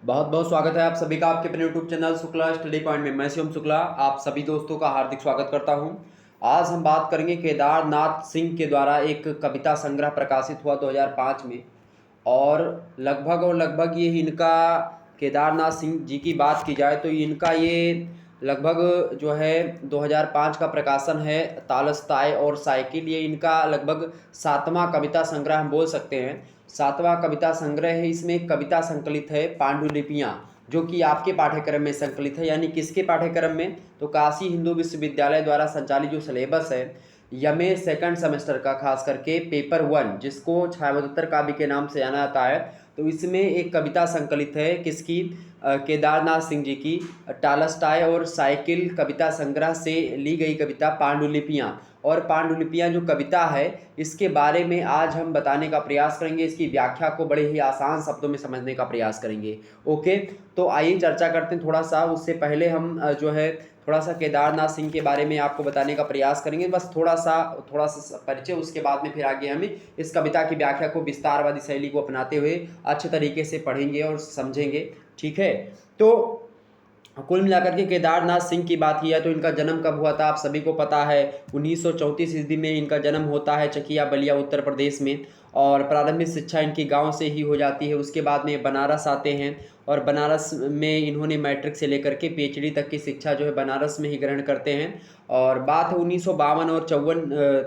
बहुत बहुत स्वागत है आप सभी का आपके अपने YouTube channel Shukla study point में। मैं शिवम शुक्ला आप सभी दोस्तों का हार्दिक स्वागत करता हूं। आज हम बात करेंगे केदारनाथ सिंह के द्वारा एक कविता संग्रह प्रकाशित हुआ 2005 में। और लगभग ये इनका केदारनाथ सिंह जी की बात की जाए तो इनका ये लगभग जो है 2005 का प्रकाशन है। तालस्ताय और साइकिल, ये इनका लगभग सातवां कविता संग्रह हम बोल सकते हैं। सातवां कविता संग्रह है। इसमें एक कविता संकलित है पांडुलिपियाँ, जो कि आपके पाठ्यक्रम में संकलित है। यानी किसके पाठ्यक्रम में? तो काशी हिंदू विश्वविद्यालय द्वारा संचालित जो सिलेबस है यमे सेकंड सेमेस्टर का, खास करके पेपर 1 जिसको छायावदत्तर काव्य के नाम से जाना जाता है, तो इसमें एक कविता संकलित है किसकी? केदारनाथ सिंह जी की। टालस्टाय और साइकिल कविता संग्रह से ली गई कविता पांडुलिपियाँ। और पांडुलिपियाँ जो कविता है इसके बारे में आज हम बताने का प्रयास करेंगे। इसकी व्याख्या को बड़े ही आसान शब्दों में समझने का प्रयास करेंगे। ओके, तो आइए चर्चा करते हैं थोड़ा सा। उससे पहले हम जो है थोड़ा सा केदारनाथ सिंह के बारे में आपको बताने का प्रयास करेंगे, बस थोड़ा सा परिचय। उसके बाद में फिर आगे हम इस कविता की व्याख्या को विस्तारवादी शैली को अपनाते हुए अच्छे तरीके से पढ़ेंगे और समझेंगे। ठीक है, तो कुल मिलाकर के केदारनाथ सिंह की बात की है तो इनका जन्म कब हुआ था आप सभी को पता है। 1934 ईस्वी में इनका जन्म होता है चकिया बलिया उत्तर प्रदेश में। और प्रारंभिक शिक्षा इनकी गांव से ही हो जाती है। उसके बाद में बनारस आते हैं और बनारस में इन्होंने मैट्रिक से लेकर के पीएचडी तक की शिक्षा जो है बनारस में ही ग्रहण करते हैं। और बात है 1952 और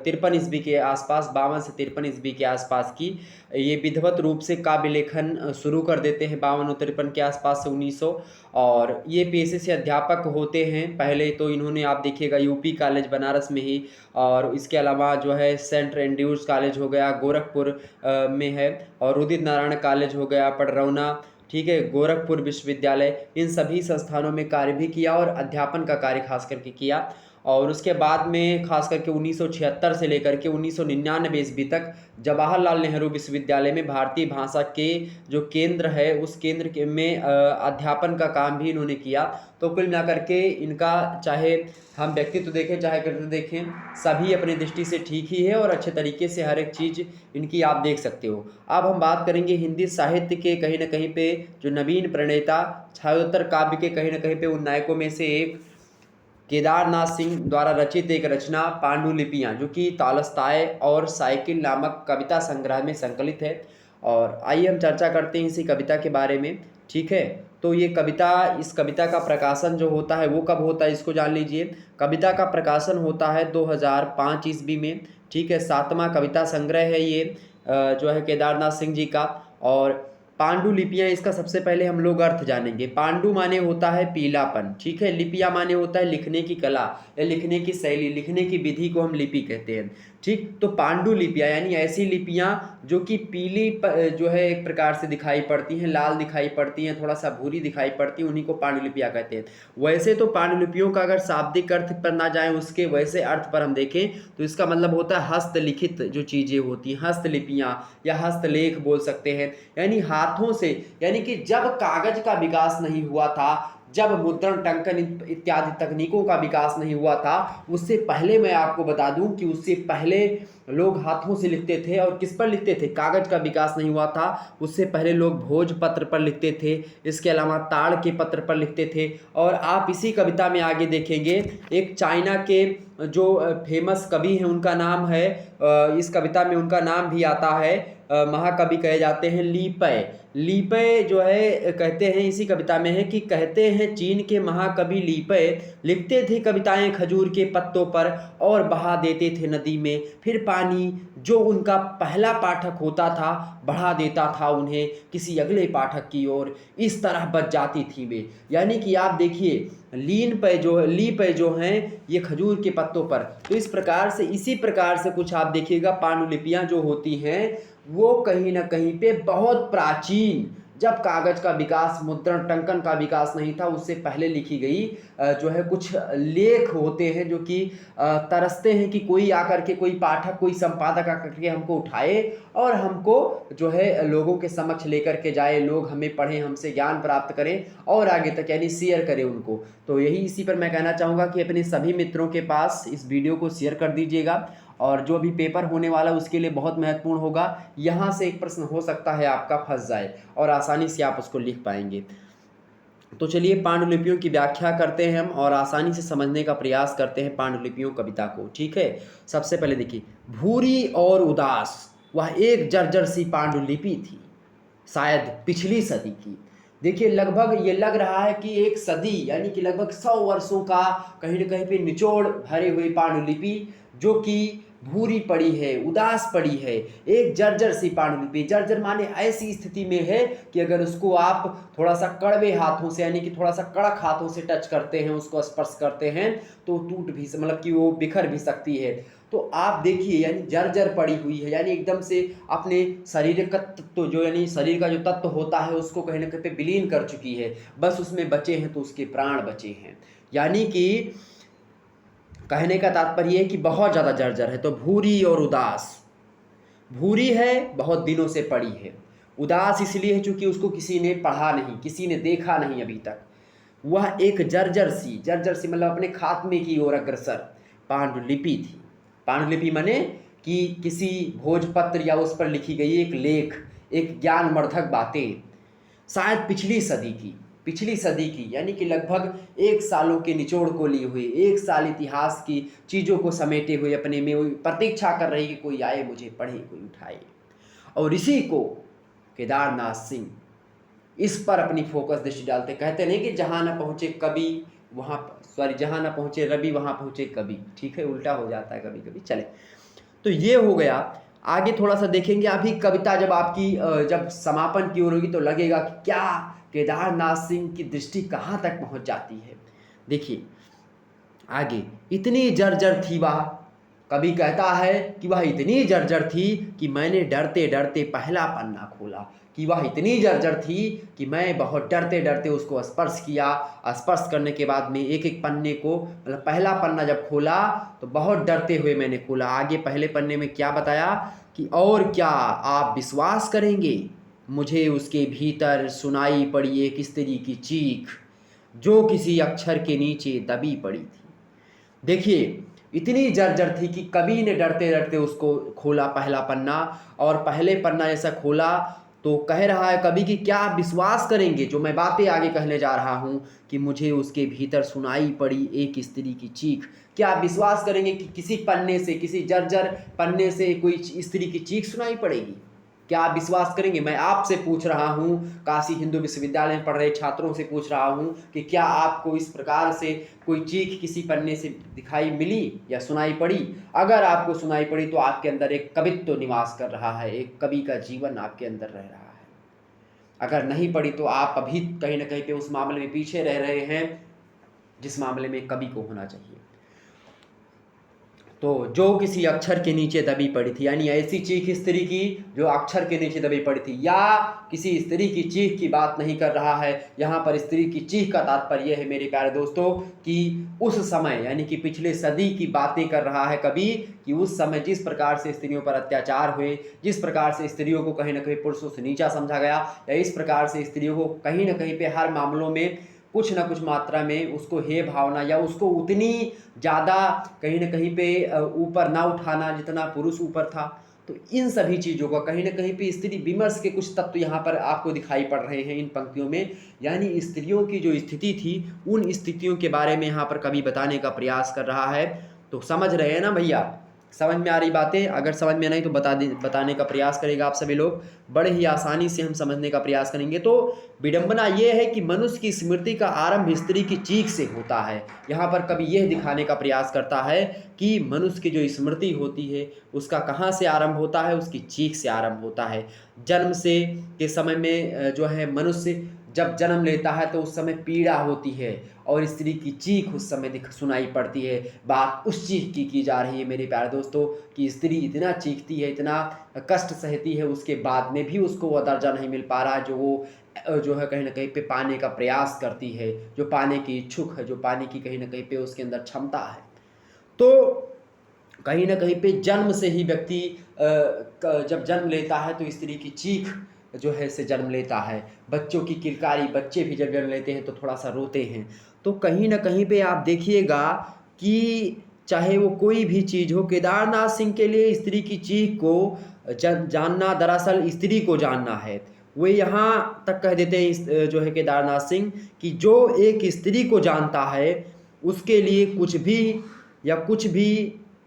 53 ईस्वी के आसपास, 52 से 53 ईस्वी के आसपास की। ये विधिवत रूप से काव्य लेखन शुरू कर देते हैं 52 और 53 के आसपास से 1900। और ये पेशे से अध्यापक होते हैं। पहले तो इन्होंने आप देखिएगा यूपी कॉलेज बनारस में ही, और इसके अलावा जो है सेंट एंड्रयूज कॉलेज हो गया गोरखपुर में है, और उदित नारायण कॉलेज हो गया पडरौना, ठीक है, गोरखपुर विश्वविद्यालय, इन सभी संस्थानों में कार्य भी किया और अध्यापन का कार्य खास करके किया। और उसके बाद में खास करके 1976 से लेकर के 1999 ईस्वी तक जवाहरलाल नेहरू विश्वविद्यालय में भारतीय भाषा के जो केंद्र है उस केंद्र के में अध्यापन का काम भी इन्होंने किया। तो कुल मिलाकर के इनका, चाहे हम व्यक्तित्व देखें चाहे कृतित्व देखें, सभी अपनी दृष्टि से ठीक ही है और अच्छे तरीके से हर एक चीज़ इनकी आप देख सकते हो। अब हम बात करेंगे हिंदी साहित्य के कहीं ना कहीं पे जो नवीन प्रणेता, छायोत्तर काव्य के कहीं ना कहीं पे उन नायकों में से एक केदारनाथ सिंह द्वारा रचित एक रचना पांडुलिपियाँ, जो कि तालस्ताय और साइकिल नामक कविता संग्रह में संकलित है। और आइए हम चर्चा करते हैं इसी कविता के बारे में। ठीक है, तो ये कविता, इस कविता का प्रकाशन जो होता है वो कब होता है इसको जान लीजिए। कविता का प्रकाशन होता है 2005 ईस्वी में। ठीक है, सातवां कविता संग्रह है ये जो है केदारनाथ सिंह जी का। और पांडुलिपियाँ, इसका सबसे पहले हम लोग अर्थ जानेंगे। पांडु माने होता है पीलापन, ठीक है। लिपियाँ माने होता है लिखने की कला या लिखने की शैली, लिखने की विधि को हम लिपि कहते हैं। ठीक, तो पांडुलिपियाँ यानी ऐसी लिपियाँ जो कि पीली जो है एक प्रकार से दिखाई पड़ती हैं, लाल दिखाई पड़ती हैं, थोड़ा सा भूरी दिखाई पड़ती हैं, उन्हीं को पांडुलिपियाँ कहते हैं। वैसे तो पांडुलिपियों का अगर शाब्दिक अर्थ पर ना जाए, उसके वैसे अर्थ पर हम देखें तो इसका मतलब होता है हस्तलिखित जो चीज़ें होती हैं, हस्तलिपियाँ या हस्तलेख बोल सकते हैं। यानी हाथों से, यानी कि जब कागज का विकास नहीं हुआ था, जब मुद्रण टंकन इत्यादि तकनीकों का विकास नहीं हुआ था, उससे पहले मैं आपको बता दूं कि उससे पहले लोग हाथों से लिखते थे। और किस पर लिखते थे? कागज का विकास नहीं हुआ था, उससे पहले लोग भोजपत्र पर लिखते थे, इसके अलावा ताड़ के पत्र पर लिखते थे। और आप इसी कविता में आगे देखेंगे एक चाइना के जो फेमस कवि हैं उनका नाम है, इस कविता में उनका नाम भी आता है, महाकवि कहे जाते हैं ली पै। ली पै जो है कहते हैं इसी कविता में है कि कहते हैं चीन के महाकवि ली पै लिखते थे कविताएं खजूर के पत्तों पर और बहा देते थे नदी में, फिर पानी जो उनका पहला पाठक होता था बढ़ा देता था उन्हें किसी अगले पाठक की ओर, इस तरह बच जाती थी वे। यानी कि आप देखिए ली पे जो हैं ये खजूर के पत्तों पर। तो इस प्रकार से, इसी प्रकार से कुछ आप देखिएगा पांडुलिपियाँ जो होती हैं वो कहीं ना कहीं पे बहुत प्राचीन, जब कागज का विकास, मुद्रण टंकन का विकास नहीं था, उससे पहले लिखी गई जो है कुछ लेख होते हैं जो कि तरसते हैं कि कोई आकर के, कोई पाठक, कोई संपादक आकर के हमको उठाए और हमको जो है लोगों के समक्ष लेकर के जाए, लोग हमें पढ़ें, हमसे ज्ञान प्राप्त करें और आगे तक यानी शेयर करें उनको। तो यही, इसी पर मैं कहना चाहूँगा कि अपने सभी मित्रों के पास इस वीडियो को शेयर कर दीजिएगा। और जो भी पेपर होने वाला है उसके लिए बहुत महत्वपूर्ण होगा। यहाँ से एक प्रश्न हो सकता है आपका फंस जाए और आसानी से आप उसको लिख पाएंगे। तो चलिए पांडुलिपियों की व्याख्या करते हैं हम और आसानी से समझने का प्रयास करते हैं पांडुलिपियों कविता को, ठीक है। सबसे पहले देखिए, भूरी और उदास, वह एक जर्जर सी पांडुलिपि थी, शायद पिछली सदी की। देखिए लगभग ये लग रहा है कि एक सदी यानी कि लगभग 100 वर्षों का कहीं न कहीं पे निचोड़ भरे हुए पांडुलिपि, जो कि भूरी पड़ी है, उदास पड़ी है, एक जर्जर सी पांडुलिपि। जर्जर माने ऐसी स्थिति में है कि अगर उसको आप थोड़ा सा कड़वे हाथों से यानी कि थोड़ा सा कड़क हाथों से टच करते हैं, उसको स्पर्श करते हैं तो टूट भी मतलब कि वो बिखर भी सकती है। तो आप देखिए यानी जर्जर पड़ी हुई है, यानी एकदम से अपने शरीर का तत्व जो यानी शरीर का जो तत्व होता है उसको कहीं ना कहीं पे विलीन कर चुकी है, बस उसमें बचे हैं तो उसके प्राण बचे हैं। यानी कि कहने का तात्पर्य है कि बहुत ज़्यादा जर्जर है। तो भूरी और उदास, भूरी है बहुत दिनों से पड़ी है, उदास इसलिए है चूंकि उसको किसी ने पढ़ा नहीं, किसी ने देखा नहीं अभी तक। वह एक जर्जर सी, जर्जर सी मतलब अपने खात्मे की ओर अग्रसर पांडुलिपि थी। पांडुलिपि माने कि किसी भोजपत्र या उस पर लिखी गई एक लेख, एक ज्ञानवर्धक बातें, शायद पिछली सदी की यानी कि लगभग 1 सालों के निचोड़ को लिए हुए, 1 साल इतिहास की चीज़ों को समेटे हुए अपने में, वो प्रतीक्षा कर रही कि कोई आए मुझे पढ़े, कोई उठाए। और इसी को केदारनाथ सिंह इस पर अपनी फोकस दृष्टि डालते। कहते नहीं कि जहाँ न पहुँचे कवि वहाँ, सॉरी, जहाँ न पहुँचे रवि वहाँ पहुँचे कवि, ठीक है, उल्टा हो जाता है कभी कभी। चले, तो ये हो गया। आगे थोड़ा सा देखेंगे। अभी कविता जब आपकी जब समापन की ओर होगी तो लगेगा कि क्या केदारनाथ सिंह की दृष्टि कहाँ तक पहुँच जाती है। देखिए आगे, इतनी जर्जर थी वह, कवि कहता है कि वह इतनी जर्जर थी कि मैंने डरते डरते पहला पन्ना खोला, कि वह इतनी जर्जर थी कि मैं बहुत डरते डरते उसको स्पर्श किया। स्पर्श करने के बाद में एक एक पन्ने को, मतलब पहला पन्ना जब खोला तो बहुत डरते हुए मैंने खोला। आगे पहले पन्ने में क्या बताया कि और क्या आप विश्वास करेंगे, मुझे उसके भीतर सुनाई पड़ी एक स्त्री की चीख, जो किसी अक्षर के नीचे दबी पड़ी थी। देखिए इतनी जर्जर थी कि कवि ने डरते डरते उसको खोला पहला पन्ना, और पहले पन्ना ऐसा खोला तो कह रहा है कवि कि क्या आप विश्वास करेंगे जो मैं बातें आगे कहने जा रहा हूँ, कि मुझे उसके भीतर सुनाई पड़ी एक स्त्री की चीख। क्या आप विश्वास करेंगे कि किसी पन्ने से, किसी जर्जर पन्ने से कोई स्त्री की चीख सुनाई पड़ेगी? क्या आप विश्वास करेंगे? मैं आपसे पूछ रहा हूँ, काशी हिंदू विश्वविद्यालय में पढ़ रहे छात्रों से पूछ रहा हूँ कि क्या आपको इस प्रकार से कोई चीख किसी पन्ने से दिखाई मिली या सुनाई पड़ी? अगर आपको सुनाई पड़ी तो आपके अंदर एक कवित्व निवास कर रहा है, एक कवि का जीवन आपके अंदर रह रहा है। अगर नहीं पड़ी तो आप अभी कहीं ना कहीं पे उस मामले में पीछे रह रहे हैं जिस मामले में कवि को होना चाहिए। तो जो किसी अक्षर के नीचे दबी पड़ी थी, यानी ऐसी चीख स्त्री की जो अक्षर के नीचे दबी पड़ी थी, या किसी स्त्री की चीख की बात नहीं कर रहा है। यहाँ पर स्त्री की चीख का तात्पर्य है मेरे प्यारे दोस्तों कि उस समय यानी कि पिछले सदी की बातें कर रहा है कवि, कि उस समय जिस प्रकार से स्त्रियों पर अत्याचार हुए, जिस प्रकार से स्त्रियों को कहीं ना कहीं पुरुषों से नीचा समझा गया, या इस प्रकार से स्त्रियों को कहीं ना कहीं पे हर मामलों में कुछ ना कुछ मात्रा में उसको हे भावना या उसको उतनी ज़्यादा कहीं ना कहीं पे ऊपर ना उठाना जितना पुरुष ऊपर था। तो इन सभी चीज़ों का कहीं ना कहीं पे स्त्री विमर्श के कुछ तत्व यहाँ पर आपको दिखाई पड़ रहे हैं इन पंक्तियों में। यानी स्त्रियों की जो स्थिति थी उन स्थितियों के बारे में यहाँ पर कवि बताने का प्रयास कर रहा है। तो समझ रहे हैं ना भैया? समझ में आ रही बातें? अगर समझ में नहीं तो बताने का प्रयास करेगा आप सभी लोग, बड़े ही आसानी से हम समझने का प्रयास करेंगे। तो विडंबना ये है कि मनुष्य की स्मृति का आरंभ स्त्री की चीख से होता है। यहाँ पर कवि यह दिखाने का प्रयास करता है कि मनुष्य की जो स्मृति होती है उसका कहाँ से आरंभ होता है, उसकी चीख से आरंभ होता है। जन्म से के समय में जो है मनुष्य जब जन्म लेता है तो उस समय पीड़ा होती है और स्त्री की चीख उस समय सुनाई पड़ती है। बात उस चीख की जा रही है मेरे प्यारे दोस्तों कि स्त्री इतना चीखती है, इतना कष्ट सहती है, उसके बाद में भी उसको वह दर्जा नहीं मिल पा रहा जो वो जो है कहीं ना कहीं पे पाने का प्रयास करती है, जो पाने की इच्छुक है, जो पाने की कहीं ना कहीं पे उसके अंदर क्षमता है। तो कहीं ना कहीं पे जन्म से ही व्यक्ति जब जन्म लेता है तो स्त्री की चीख जो है से जन्म लेता है। बच्चों की किलकारी, बच्चे भी जब जन्म लेते हैं तो थोड़ा सा रोते हैं। तो कहीं ना कहीं पे आप देखिएगा कि चाहे वो कोई भी चीज़ हो। केदारनाथ सिंह के लिए स्त्री की चीख को जानना दरअसल स्त्री को जानना है। वे यहाँ तक कह देते हैं जो है केदारनाथ सिंह कि जो एक स्त्री को जानता है उसके लिए कुछ भी या कुछ भी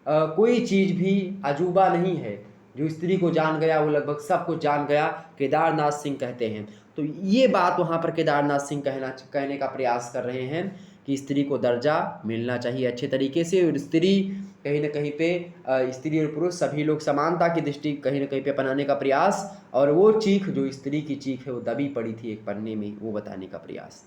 कोई चीज़ भी अजूबा नहीं है। जो स्त्री को जान गया वो लगभग सब कुछ जान गया, केदारनाथ सिंह कहते हैं। तो ये बात वहाँ पर केदारनाथ सिंह कहने का प्रयास कर रहे हैं कि स्त्री को दर्जा मिलना चाहिए अच्छे तरीके से, और स्त्री कहीं ना कहीं पे स्त्री और पुरुष सभी लोग समानता की दृष्टि कहीं ना कहीं पे अपनाने का प्रयास, और वो चीख जो स्त्री की चीख है वो दबी पड़ी थी एक पन्ने में, वो बताने का प्रयास।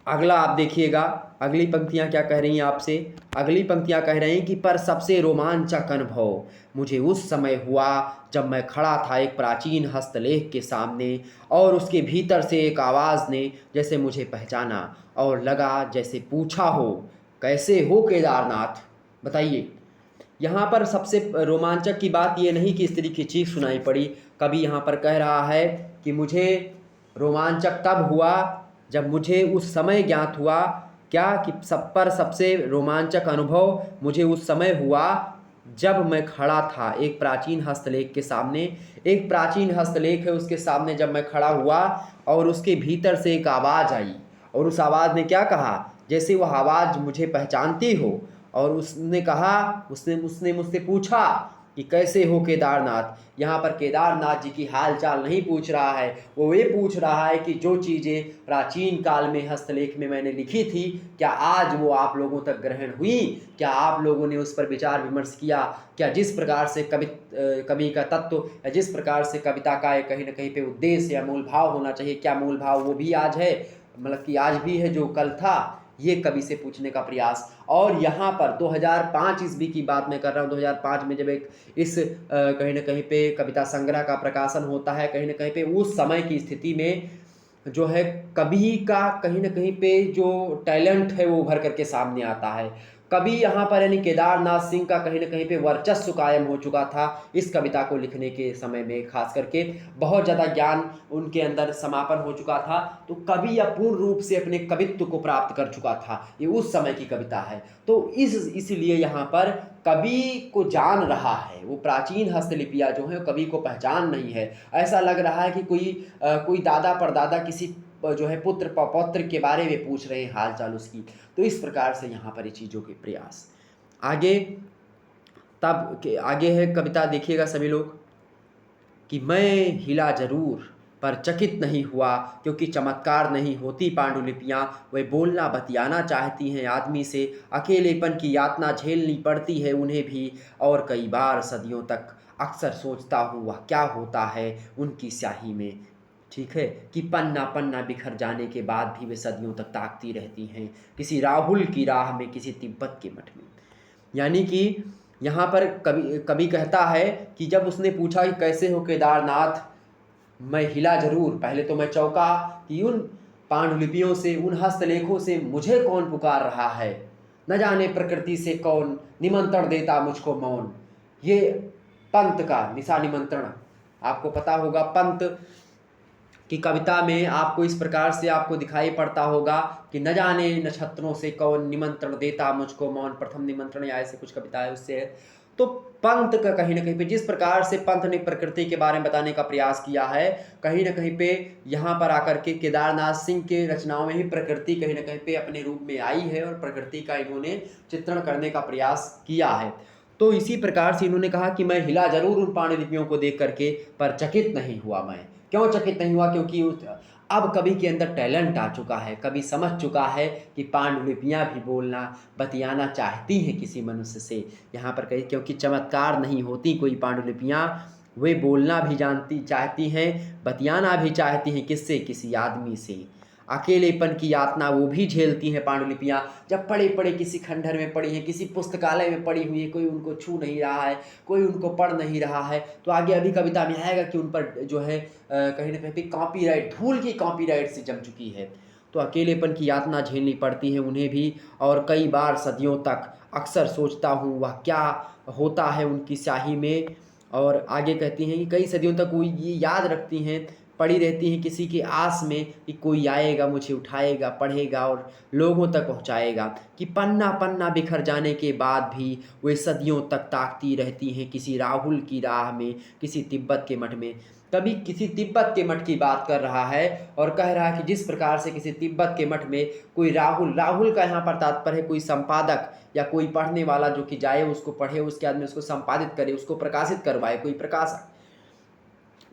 अगला आप देखिएगा, अगली पंक्तियां क्या कह रही हैं आपसे। अगली पंक्तियां कह रही हैं कि पर सबसे रोमांचक अनुभव मुझे उस समय हुआ जब मैं खड़ा था एक प्राचीन हस्तलेख के सामने, और उसके भीतर से एक आवाज़ ने जैसे मुझे पहचाना और लगा जैसे पूछा हो, कैसे हो केदारनाथ, बताइए। यहाँ पर सबसे रोमांचक की बात ये नहीं कि स्त्री की चीख सुनाई पड़ी, कभी यहाँ पर कह रहा है कि मुझे रोमांचक तब हुआ जब मुझे उस समय ज्ञात हुआ, क्या कि सबसे रोमांचक अनुभव मुझे उस समय हुआ जब मैं खड़ा था एक प्राचीन हस्तलेख के सामने। एक प्राचीन हस्तलेख है, उसके सामने जब मैं खड़ा हुआ और उसके भीतर से एक आवाज़ आई, और उस आवाज़ ने क्या कहा, जैसे वह आवाज़ मुझे पहचानती हो, और उसने कहा, उसने मुझसे पूछा कि कैसे हो केदारनाथ। यहाँ पर केदारनाथ जी की हाल चाल नहीं पूछ रहा है, वो ये पूछ रहा है कि जो चीज़ें प्राचीन काल में हस्तलेख में मैंने लिखी थी, क्या आज वो आप लोगों तक ग्रहण हुई, क्या आप लोगों ने उस पर विचार विमर्श किया, क्या जिस प्रकार से कवि का तत्व या जिस प्रकार से कविता का कहीं ना कहीं पे उद्देश्य या मूल भाव होना चाहिए, क्या मूल भाव वो भी आज है, मतलब कि आज भी है जो कल था, ये कवि से पूछने का प्रयास। और यहाँ पर 2005 ईस्वी की बात मैं कर रहा हूँ, 2005 में जब एक इस कहीं ना कहीं पे कविता संग्रह का प्रकाशन होता है, कहीं ना कहीं पे उस समय की स्थिति में जो है कवि का कहीं ना कहीं पे जो टैलेंट है वो उभर करके सामने आता है। कवि यहाँ पर यानी केदारनाथ सिंह का कहीं ना कहीं पे वर्चस्व कायम हो चुका था इस कविता को लिखने के समय में, खास करके बहुत ज़्यादा ज्ञान उनके अंदर समापन हो चुका था। तो कवि अपूर्ण रूप से अपने कवित्व को प्राप्त कर चुका था, ये उस समय की कविता है। तो इसलिए यहाँ पर कवि को जान रहा है, वो प्राचीन हस्तलिपियाँ जो हैं कवि को पहचान नहीं है। ऐसा लग रहा है कि कोई दादा परदादा किसी जो है पुत्र पौत्र के बारे में पूछ रहे हैं हाल चाल उसकी। तो इस प्रकार से यहाँ पर ये चीज़ों के प्रयास आगे, तब के आगे है कविता, देखिएगा सभी लोग कि मैं हिला जरूर पर चकित नहीं हुआ, क्योंकि चमत्कार नहीं होती पांडुलिपियाँ, वे बोलना बतियाना चाहती हैं आदमी से, अकेलेपन की यातना झेलनी पड़ती है उन्हें भी, और कई बार सदियों तक अक्सर सोचता हूँ वह क्या होता है उनकी स्याही में। ठीक है, कि पन्ना पन्ना बिखर जाने के बाद भी वे सदियों तक ताकती रहती हैं किसी राहुल की राह में, किसी तिब्बत के मठ में। यानी कि यहाँ पर कवि कहता है कि जब उसने पूछा कि कैसे हो केदारनाथ, मैं हिला जरूर, पहले तो मैं चौंका कि उन पांडुलिपियों से, उन हस्तलेखों से मुझे कौन पुकार रहा है, न जाने प्रकृति से कौन निमंत्रण देता मुझको मौन। ये पंत का निशा निमंत्रण, आपको पता होगा पंत कि कविता में आपको इस प्रकार से आपको दिखाई पड़ता होगा कि न जाने नक्षत्रों से कौन निमंत्रण देता मुझको मौन, प्रथम निमंत्रण या ऐसे कुछ कविता है उससे है। तो पंत का कहीं ना कहीं पे जिस प्रकार से पंत ने प्रकृति के बारे में बताने का प्रयास किया है, कहीं ना कहीं पे यहाँ पर आकर के केदारनाथ सिंह के रचनाओं में ही प्रकृति कहीं ना कहीं पे अपने रूप में आई है, और प्रकृति का इन्होंने चित्रण करने का प्रयास किया है। तो इसी प्रकार से इन्होंने कहा कि मैं हिला जरूर उन पांडुलिपियों को देख करके, पर चकित नहीं हुआ। मैं क्यों चकित नहीं हुआ, क्योंकि अब कवि के अंदर टैलेंट आ चुका है, कवि समझ चुका है कि पांडुलिपियाँ भी बोलना बतियाना चाहती हैं किसी मनुष्य से। यहाँ पर कही क्योंकि चमत्कार नहीं होती कोई पांडुलिपियाँ, वे बोलना भी चाहती हैं, बतियाना भी चाहती हैं, किससे, किसी आदमी से। अकेलेपन की यातना वो भी झेलती हैं पांडुलिपियाँ, जब पड़े पड़े किसी खंडहर में पड़ी हैं, किसी पुस्तकालय में पड़ी हुई है, कोई उनको छू नहीं रहा है, कोई उनको पढ़ नहीं रहा है। तो आगे अभी कविता में आएगा कि उन पर जो है कहीं ना कहीं कॉपीराइट, धूल की कॉपीराइट से जम चुकी है। तो अकेलेपन की यातना झेलनी पड़ती है उन्हें भी, और कई बार सदियों तक अक्सर सोचता हूँ वह क्या होता है उनकी स्याही में। और आगे कहती हैं कि कई सदियों तक वो ये याद रखती हैं पड़ी रहती हैं किसी की आस में कि कोई आएगा, मुझे उठाएगा, पढ़ेगा और लोगों तक पहुंचाएगा, कि पन्ना पन्ना बिखर जाने के बाद भी वे सदियों तक ताकती रहती हैं किसी राहुल की राह में, किसी तिब्बत के मठ में। कभी किसी तिब्बत के मठ की बात कर रहा है और कह रहा है कि जिस प्रकार से किसी तिब्बत के मठ में कोई राहुल, राहुल का यहाँ पर तात्पर्य है कोई संपादक या कोई पढ़ने वाला जो कि जाए, उसको पढ़े, उसके बाद में उसको संपादित करे, उसको प्रकाशित करवाए, कोई प्रकाशक।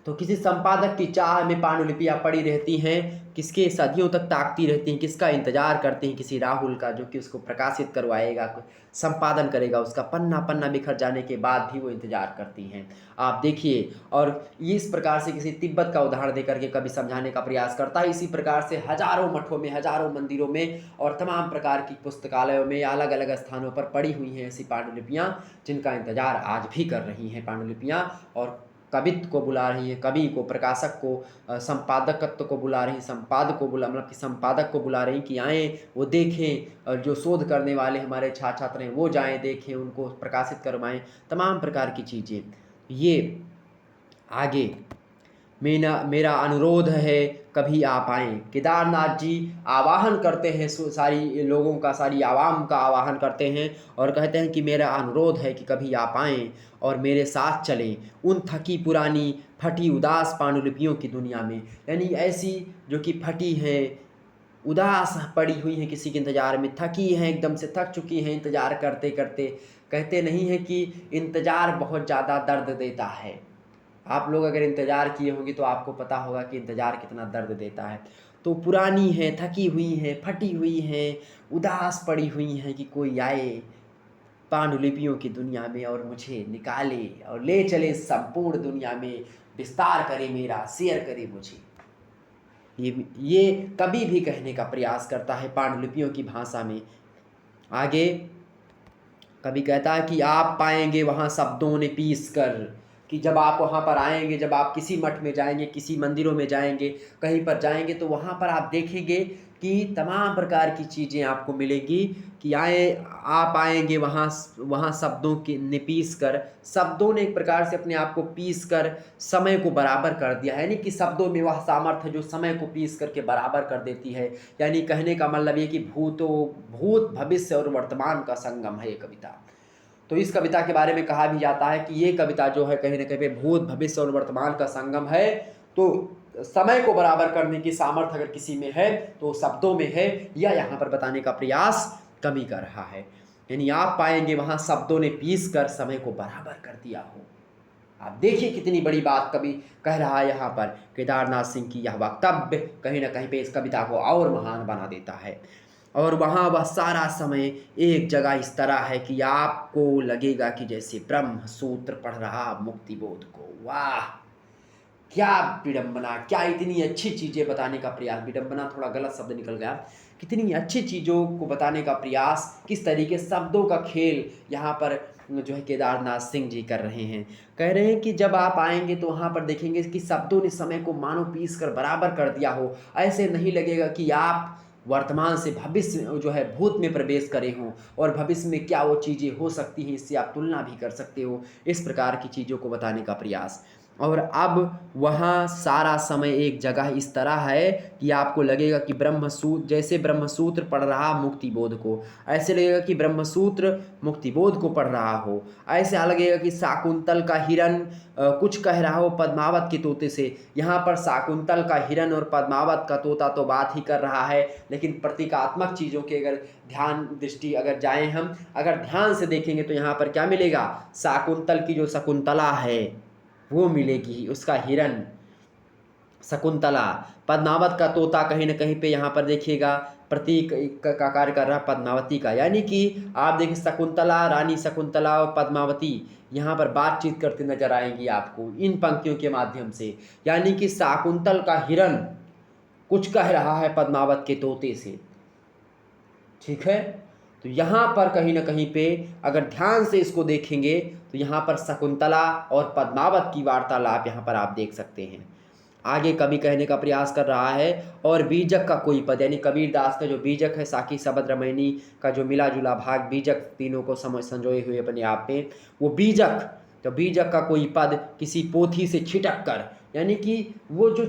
तो किसी संपादक की चाह में पांडुलिपियाँ पड़ी रहती हैं, किसके सदियों तक ताकती रहती हैं, किसका इंतजार करते हैं, किसी राहुल का जो कि उसको प्रकाशित करवाएगा, संपादन करेगा उसका। पन्ना पन्ना बिखर जाने के बाद भी वो इंतजार करती हैं। आप देखिए, और ये इस प्रकार से किसी तिब्बत का उदाहरण देकर के कभी समझाने का प्रयास करता है। इसी प्रकार से हजारों मठों में, हजारों मंदिरों में और तमाम प्रकार की पुस्तकालयों में अलग अलग स्थानों पर पड़ी हुई हैं ऐसी पांडुलिपियाँ, जिनका इंतजार आज भी कर रही हैं पांडुलिपियाँ। और कवित्व को बुला रही है, कवि को, प्रकाशक को, संपादकत्व को बुला रही, संपादक को बुला, मतलब कि संपादक को बुला रही कि आएँ, वो देखें, और जो शोध करने वाले हमारे छात्र छात्र हैं वो जाएँ, देखें, उनको प्रकाशित करवाएं, तमाम प्रकार की चीज़ें। ये आगे मेरा अनुरोध है, कभी आप आएँ। केदारनाथ जी आवाहन करते हैं, सारी लोगों का, सारी आवाम का आवाहन करते हैं और कहते हैं कि मेरा अनुरोध है कि कभी आप आएँ और मेरे साथ चलें उन थकी पुरानी फटी उदास पांडुलिपियों की दुनिया में। यानी ऐसी जो कि फटी हैं, उदास पड़ी हुई हैं, किसी के इंतज़ार में, थकी हैं, एकदम से थक चुकी हैं इंतज़ार करते करते। कहते नहीं हैं कि इंतज़ार बहुत ज़्यादा दर्द देता है। आप लोग अगर इंतज़ार किए होंगे तो आपको पता होगा कि इंतज़ार कितना दर्द देता है। तो पुरानी हैं, थकी हुई हैं, फटी हुई हैं, उदास पड़ी हुई हैं कि कोई आए पांडुलिपियों की दुनिया में और मुझे निकाले और ले चले संपूर्ण दुनिया में, विस्तार करे मेरा, शेयर करे मुझे। ये कभी भी कहने का प्रयास करता है पांडुलिपियों की भाषा में। आगे कभी कहता है कि आप पाएंगे वहाँ शब्दों ने पीस कर, कि जब आप वहाँ पर आएंगे, जब आप किसी मठ में जाएंगे, किसी मंदिरों में जाएंगे, कहीं पर जाएंगे, तो वहाँ पर आप देखेंगे कि तमाम प्रकार की चीज़ें आपको मिलेगी। कि आप आएंगे वहाँ शब्दों के ने पीस कर, शब्दों ने एक प्रकार से अपने आप को पीस कर समय को बराबर कर दिया है। यानी कि शब्दों में वह सामर्थ्य जो समय को पीस करके बराबर कर देती है। यानी कहने का मतलब ये कि भूत, भविष्य और वर्तमान का संगम है ये कविता। तो इस कविता के बारे में कहा भी जाता है कि ये कविता जो है कहीं ना कहीं पे भूत, भविष्य और वर्तमान का संगम है। तो समय को बराबर करने की सामर्थ्य अगर किसी में है तो शब्दों में है, या यहाँ पर बताने का प्रयास कवि कर रहा है। यानी आप पाएंगे वहाँ शब्दों ने पीस कर समय को बराबर कर दिया हो। आप देखिए कितनी बड़ी बात कवि कह रहा है यहाँ पर। केदारनाथ सिंह की यह वक्तव्य कहीं ना कहीं पे इस कविता को और महान बना देता है। और वहाँ वह सारा समय एक जगह इस तरह है कि आपको लगेगा कि जैसे ब्रह्म सूत्र पढ़ रहा मुक्ति बोध को। वाह, क्या विडंबना, क्या इतनी अच्छी चीज़ें बताने का प्रयास। विडंबना थोड़ा गलत शब्द निकल गया। कितनी अच्छी चीज़ों को बताने का प्रयास, किस तरीके शब्दों का खेल यहाँ पर जो है केदारनाथ सिंह जी कर रहे हैं। कह रहे हैं कि जब आप आएंगे तो वहाँ पर देखेंगे कि शब्दों ने समय को मानो पीस कर बराबर कर दिया हो। ऐसे नहीं लगेगा कि आप वर्तमान से भविष्य जो है भूत में प्रवेश करे हों और भविष्य में क्या वो चीज़ें हो सकती हैं, इससे आप तुलना भी कर सकते हो। इस प्रकार की चीज़ों को बताने का प्रयास। और अब वहाँ सारा समय एक जगह इस तरह है कि आपको लगेगा कि ब्रह्मसूत्र, जैसे ब्रह्मसूत्र पढ़ रहा मुक्ति बोध को, ऐसे लगेगा कि ब्रह्मसूत्र मुक्ति बोध को पढ़ रहा हो। ऐसे लगेगा कि शाकुंतल का हिरन कुछ कह रहा हो पद्मावत के तोते से। यहाँ पर शाकुंतल का हिरन और पद्मावत का तोता तो बात ही कर रहा है, लेकिन प्रतीकात्मक चीज़ों के अगर ध्यान दृष्टि अगर जाएं, हम अगर ध्यान से देखेंगे तो यहाँ पर क्या मिलेगा, शाकुंतल की जो शकुंतला है वो मिलेगी, उसका हिरन शकुंतला। पद्मावत का तोता कहीं ना कहीं पे यहाँ पर देखिएगा प्रतीक का कार्य कर रहा पद्मावती का। यानी कि आप देखिए शकुंतला, रानी शकुंतला और पद्मावती यहाँ पर बातचीत करते नजर आएंगी आपको इन पंक्तियों के माध्यम से। यानी कि शाकुंतल का हिरन कुछ कह रहा है पद्मावत के तोते से। ठीक है, तो यहाँ पर कहीं ना कहीं पे अगर ध्यान से इसको देखेंगे तो यहाँ पर शकुंतला और पद्मावत की वार्तालाप यहाँ पर आप देख सकते हैं। आगे कवि कहने का प्रयास कर रहा है, और बीजक का कोई पद, यानी कबीर दास का जो बीजक है, साकी शबद रमैनी का जो मिला जुला भाग, बीजक तीनों को समझ संजोए हुए अपने आप में, वो बीजक तो बीजक का कोई पद किसी पोथी से छिटक कर, यानी कि वो जो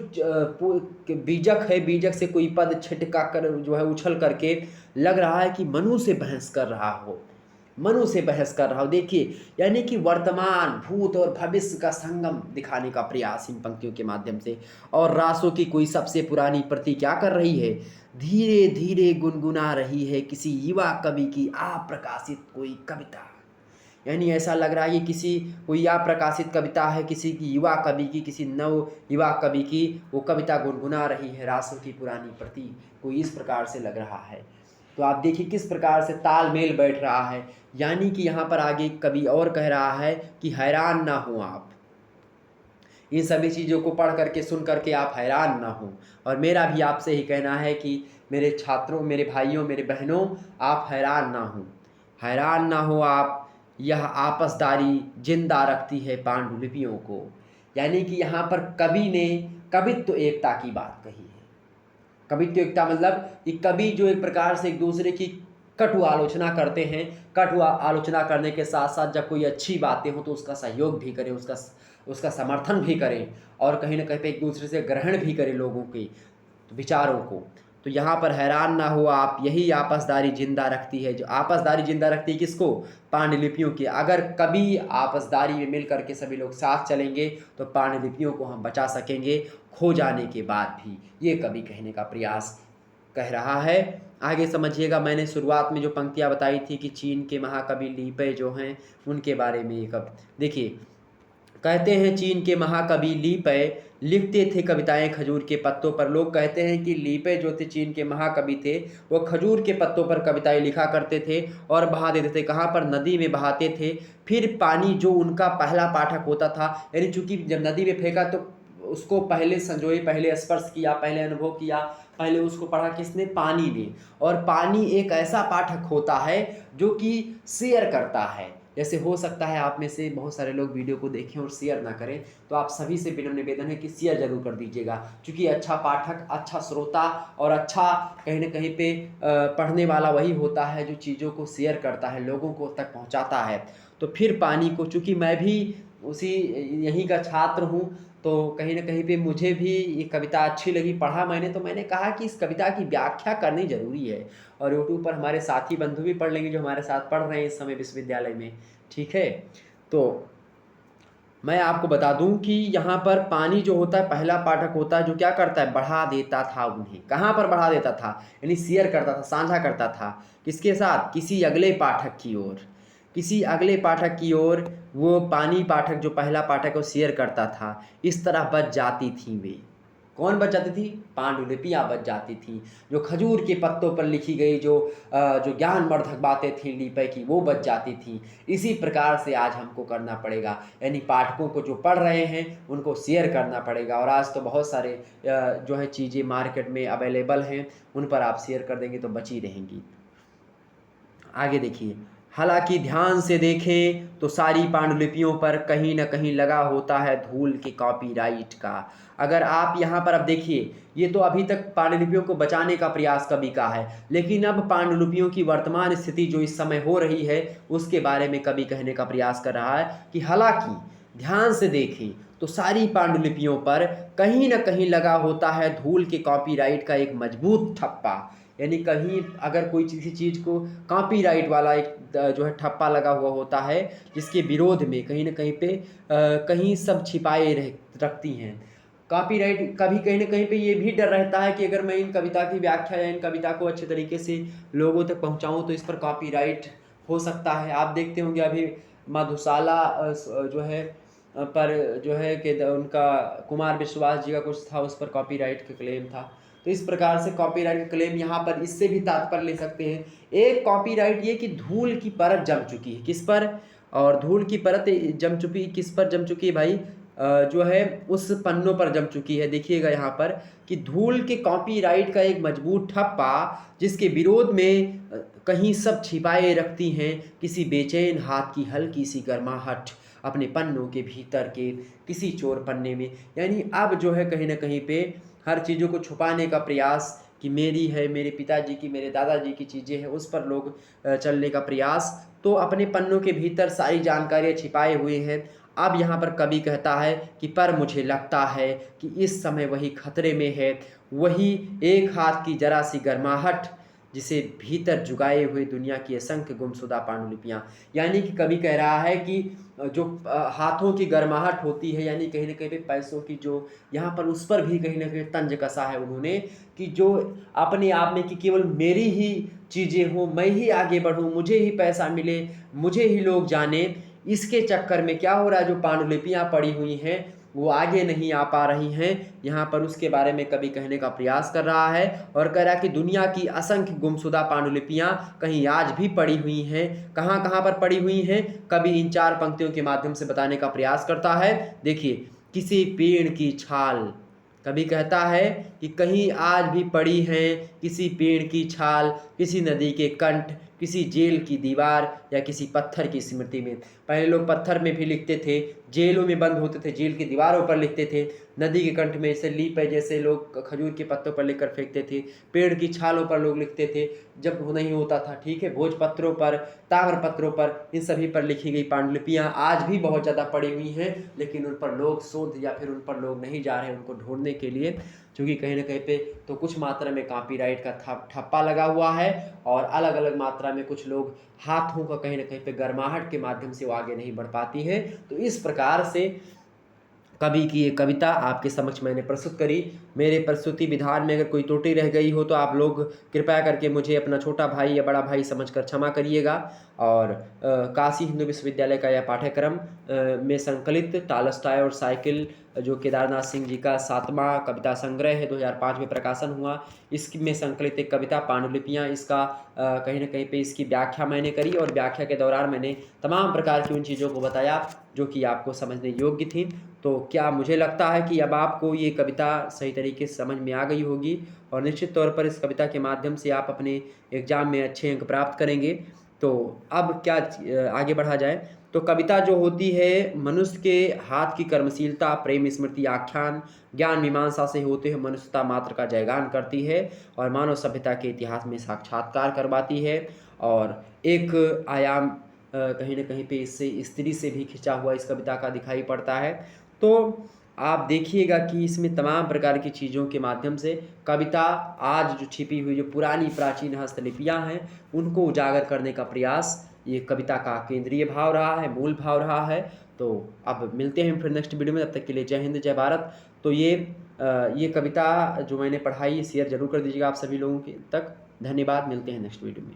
बीजक है, बीजक से कोई पद छिटका कर जो है उछल करके लग रहा है कि मनु से बहस कर रहा हो, मनु से बहस कर रहा हो। देखिए, यानी कि वर्तमान, भूत और भविष्य का संगम दिखाने का प्रयास इन पंक्तियों के माध्यम से। और रासों की कोई सबसे पुरानी प्रति क्या कर रही है, धीरे धीरे गुनगुना रही है किसी युवा कवि की अप्रकाशित कोई कविता। यानी ऐसा लग रहा है कि किसी कोई अप्रकाशित कविता है, किसी की युवा कवि की, किसी नव युवा कवि की वो कविता गुनगुना रही है रासों की पुरानी प्रति, कोई इस प्रकार से लग रहा है। तो आप देखिए किस प्रकार से तालमेल बैठ रहा है। यानी कि यहाँ पर आगे कवि और कह रहा है कि हैरान ना हो आप, इन सभी चीज़ों को पढ़ करके सुन करके आप हैरान ना हो। और मेरा भी आपसे ही कहना है कि मेरे छात्रों, मेरे भाइयों, मेरे बहनों, आप हैरान ना हो, हैरान ना हो आप। यह आपसदारी जिंदा रखती है पांडुलिपियों को। यानी कि यहाँ पर कवि ने कवित्व एकता की बात कही है। कवित्व एकता मतलब कि कवि जो एक प्रकार से एक दूसरे की कटु आलोचना करते हैं, कटु आलोचना करने के साथ साथ जब कोई अच्छी बातें हो तो उसका सहयोग भी करें, उसका समर्थन भी करें, और कहीं ना कहीं पे एक दूसरे से ग्रहण भी करें लोगों के विचारों को। तो यहाँ पर हैरान ना हो आप, यही आपसदारी जिंदा रखती है। जो आपसदारी जिंदा रखती है किसको, पांडुलिपियों की। अगर कभी आपसदारी में मिल करके सभी लोग साथ चलेंगे तो पांडुलिपियों को हम बचा सकेंगे खो जाने के बाद भी, ये कवि कहने का प्रयास कह रहा है। आगे समझिएगा, मैंने शुरुआत में जो पंक्तियाँ बताई थी कि चीन के महाकवि ली पे जो हैं उनके बारे में। एक अब देखिए, कहते हैं चीन के महाकवि ली पे लिखते थे कविताएं खजूर के पत्तों पर। लोग कहते हैं कि ली पे जो थे चीन के महाकवि थे, वो खजूर के पत्तों पर कविताएं लिखा करते थे और बहा देते थे। कहाँ पर, नदी में बहाते थे। फिर पानी जो उनका पहला पाठक होता था, यानी चूंकि जब नदी में फेंका तो उसको पहले संजोए, पहले स्पर्श किया, पहले अनुभव किया, पहले उसको पढ़ा किसने, पानी ने। और पानी एक ऐसा पाठक होता है जो कि शेयर करता है। जैसे हो सकता है आप में से बहुत सारे लोग वीडियो को देखें और शेयर ना करें, तो आप सभी से विनम्र निवेदन है कि शेयर जरूर कर दीजिएगा, क्योंकि अच्छा पाठक, अच्छा श्रोता और अच्छा कहीं ना कहीं पे पढ़ने वाला वही होता है जो चीज़ों को शेयर करता है, लोगों को तक पहुंचाता है। तो फिर पानी को, चूँकि मैं भी उसी यहीं का छात्र हूँ, तो कहीं ना कहीं पे मुझे भी ये कविता अच्छी लगी, पढ़ा मैंने, तो मैंने कहा कि इस कविता की व्याख्या करनी ज़रूरी है। और यूट्यूब पर हमारे साथी बंधु भी पढ़ लेंगे जो हमारे साथ पढ़ रहे हैं इस समय विश्वविद्यालय में, ठीक है। तो मैं आपको बता दूं कि यहाँ पर पानी जो होता है पहला पाठक होता है जो क्या करता है, बढ़ा देता था उन्हें। कहाँ पर बढ़ा देता था, यानी शेयर करता था, साझा करता था, किसके साथ, किसी अगले पाठक की ओर, किसी अगले पाठक की ओर। वो पानी पाठक जो पहला पाठक वो शेयर करता था। इस तरह बच जाती थी वे। कौन बच जाती थी, पांडुलिपियाँ बच जाती थी। जो खजूर के पत्तों पर लिखी गई जो ज्ञानवर्धक बातें थी लीपे की, वो बच जाती थी। इसी प्रकार से आज हमको करना पड़ेगा, यानी पाठकों को जो पढ़ रहे हैं उनको शेयर करना पड़ेगा। और आज तो बहुत सारे जो है चीज़ें मार्केट में अवेलेबल हैं, उन पर आप शेयर कर देंगे तो बची रहेंगी। आगे देखिए, हालांकि ध्यान से देखें तो सारी पांडुलिपियों पर कहीं न कहीं लगा होता है धूल के कॉपीराइट का। अगर आप यहाँ पर अब देखिए, ये तो अभी तक पांडुलिपियों को बचाने का प्रयास कवि का है, लेकिन अब पांडुलिपियों की वर्तमान स्थिति जो इस समय हो रही है उसके बारे में कवि कहने का प्रयास कर रहा है कि हालांकि ध्यान से देखें तो सारी पांडुलिपियों पर कहीं न कहीं लगा होता है धूल के कॉपीराइट का एक मजबूत ठप्पा। यानी कहीं अगर कोई किसी चीज़ को कॉपीराइट वाला एक जो है ठप्पा लगा हुआ होता है, जिसके विरोध में कहीं ना कहीं पे कहीं सब छिपाए रखती हैं। कॉपीराइट कभी कहीं ना कहीं पे ये भी डर रहता है कि अगर मैं इन कविता की व्याख्या या इन कविता को अच्छे तरीके से लोगों तक पहुंचाऊं तो इस पर कॉपीराइट हो सकता है। आप देखते होंगे अभी मधुशाला जो है पर जो है कि उनका कुमार विश्वास जी का कुछ था, उस पर कॉपीराइट का क्लेम था। तो इस प्रकार से कॉपीराइट का क्लेम यहाँ पर इससे भी तात्पर्य ले सकते हैं। एक कॉपीराइट ये कि धूल की परत जम चुकी है, किस पर, और धूल की परत जम चुकी, किस पर जम चुकी है भाई, जो है उस पन्नों पर जम चुकी है। देखिएगा यहाँ पर कि धूल के कॉपीराइट का एक मजबूत ठप्पा जिसके विरोध में कहीं सब छिपाए रखती हैं किसी बेचैन हाथ की हल्की सी गर्माहट अपने पन्नों के भीतर के किसी चोर पन्ने में। यानी अब जो है कहीं ना कहीं पे हर चीज़ों को छुपाने का प्रयास कि मेरी है, मेरे पिताजी की, मेरे दादाजी की चीज़ें हैं, उस पर लोग चलने का प्रयास। तो अपने पन्नों के भीतर सारी जानकारियाँ छिपाए हुए हैं। अब यहाँ पर कवि कहता है कि पर मुझे लगता है कि इस समय वही खतरे में है, वही एक हाथ की जरा सी गर्माहट जिसे भीतर जुगाए हुए दुनिया की असंख्य गुमशुदा पांडुलिपियाँ। यानी कि कवि कह रहा है कि जो हाथों की गर्माहट होती है, यानी कहीं न कहीं पे पैसों की जो यहाँ पर उस पर भी कहीं न कहीं तंज कसा है उन्होंने, कि जो अपने आप में कि केवल मेरी ही चीज़ें हों, मैं ही आगे बढ़ूँ, मुझे ही पैसा मिले, मुझे ही लोग जानें, इसके चक्कर में क्या हो रहा है, जो पांडुलिपियाँ पड़ी हुई हैं वो आगे नहीं आ पा रही हैं। यहाँ पर उसके बारे में कवि कहने का प्रयास कर रहा है और कह रहा है कि दुनिया की असंख्य गुमशुदा पांडुलिपियाँ कहीं आज भी पड़ी हुई हैं। कहाँ-कहाँ पर पड़ी हुई हैं, कवि इन 4 पंक्तियों के माध्यम से बताने का प्रयास करता है। देखिए, किसी पेड़ की छाल, कवि कहता है कि कहीं आज भी पड़ी हैं किसी पेड़ की छाल, किसी नदी के कंठ, किसी जेल की दीवार या किसी पत्थर की स्मृति में। पहले लोग पत्थर में भी लिखते थे, जेलों में बंद होते थे, जेल की दीवारों पर लिखते थे, नदी के कंठ में जैसे लीप है, जैसे लोग खजूर के पत्तों पर लिखकर फेंकते थे, पेड़ की छालों पर लोग लिखते थे, जब वो नहीं होता था, ठीक है, भोजपत्रों पर, ताम्रपत्रों पर, इन सभी पर लिखी गई पांडुलिपियाँ आज भी बहुत ज़्यादा पड़ी हुई हैं, लेकिन उन पर लोग शोध या फिर उन पर लोग नहीं जा रहे हैं उनको ढूंढने के लिए, क्योंकि कहीं ना कहीं पे तो कुछ मात्रा में कॉपीराइट का ठप्पा लगा हुआ है और अलग अलग मात्रा में कुछ लोग हाथों का कहीं ना कहीं पे गर्माहट के माध्यम से वो आगे नहीं बढ़ पाती है। तो इस प्रकार से कवि की ये कविता आपके समक्ष मैंने प्रस्तुत करी। मेरे प्रस्तुति विधान में अगर कोई त्रुटि रह गई हो तो आप लोग कृपया करके मुझे अपना छोटा भाई या बड़ा भाई समझकर क्षमा करिएगा। और काशी हिंदू विश्वविद्यालय का यह पाठ्यक्रम में संकलित टालस्टॉय और साइकिल, जो केदारनाथ सिंह जी का 7वां कविता संग्रह है, 2005 में प्रकाशन हुआ। इसमें संकलित एक कविता पांडुलिपियाँ, इसका कहीं न कहीं पे इसकी व्याख्या मैंने करी और व्याख्या के दौरान मैंने तमाम प्रकार की उन चीज़ों को बताया जो कि आपको समझने योग्य थी। तो क्या मुझे लगता है कि अब आपको ये कविता सही तरीके से समझ में आ गई होगी और निश्चित तौर पर इस कविता के माध्यम से आप अपने एग्ज़ाम में अच्छे अंक प्राप्त करेंगे। तो अब क्या आगे बढ़ा जाए, तो कविता जो होती है मनुष्य के हाथ की कर्मशीलता, प्रेम, स्मृति, आख्यान, ज्ञान मीमांसा से होते हुए मनुष्यता मात्र का जयगान करती है और मानव सभ्यता के इतिहास में साक्षात्कार करवाती है। और एक आयाम कहीं न कहीं पे इससे स्त्री से भी खिंचा हुआ इस कविता का दिखाई पड़ता है। तो आप देखिएगा कि इसमें तमाम प्रकार की चीज़ों के माध्यम से कविता आज जो छिपी हुई जो पुरानी प्राचीन हस्तलिपियाँ हैं, उनको उजागर करने का प्रयास ये कविता का केंद्रीय भाव रहा है, मूल भाव रहा है। तो अब मिलते हैं फिर नेक्स्ट वीडियो में, तब तक के लिए जय हिंद, जय भारत। तो ये कविता जो मैंने पढ़ाई शेयर ज़रूर कर दीजिएगा आप सभी लोगों के तक। धन्यवाद, मिलते हैं नेक्स्ट वीडियो में।